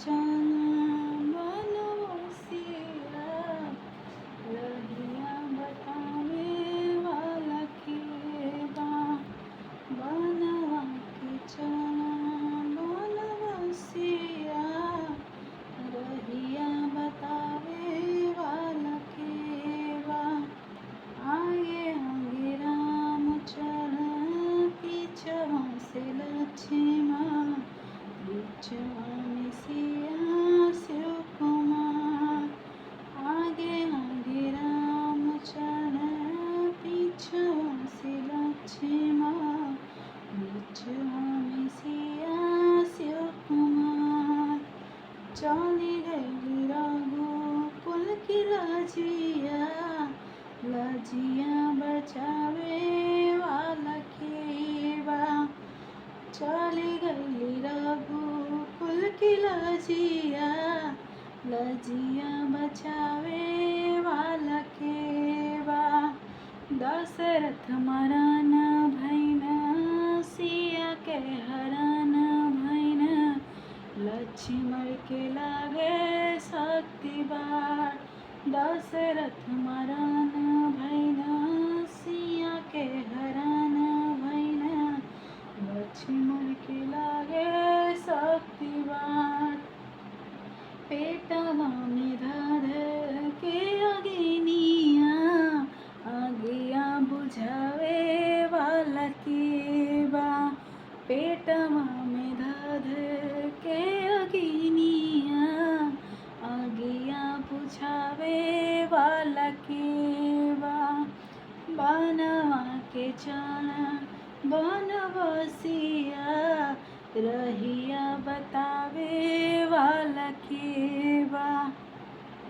चना बनवसिया रहिया बतावे वाला के बा बनवा के चना बनवसिया रहिया बतावे वाला के बा आगे आगे राम चरण पीछवा से लक्ष्मण बीचवा में सिया शिव कुमार आगे आगे राम चरण पीछवा से लक्ष्मण बीचवा में सिया शिव कुमार चली गई रघुकुल की लजिया लजिया बचावे वाला के बा चली गई रघुकुल की लजिया लजिया बचावे वाला के बा दशरथ मरन भैन सिया के हरन भैन लक्ष्मण के लागे शक्ति बाण दशरथ मरन भैन सिया के हरन भैन लक्ष्मण के लागे शक्ति बाण पेटवा में धर के अग्निया आगिया बुझावे वाला के बा पेटवा में धर के अग्निया आगिया बुझावे वाला के बा बनवा के चना बनवसिया रहिया बतावे वाला के बा।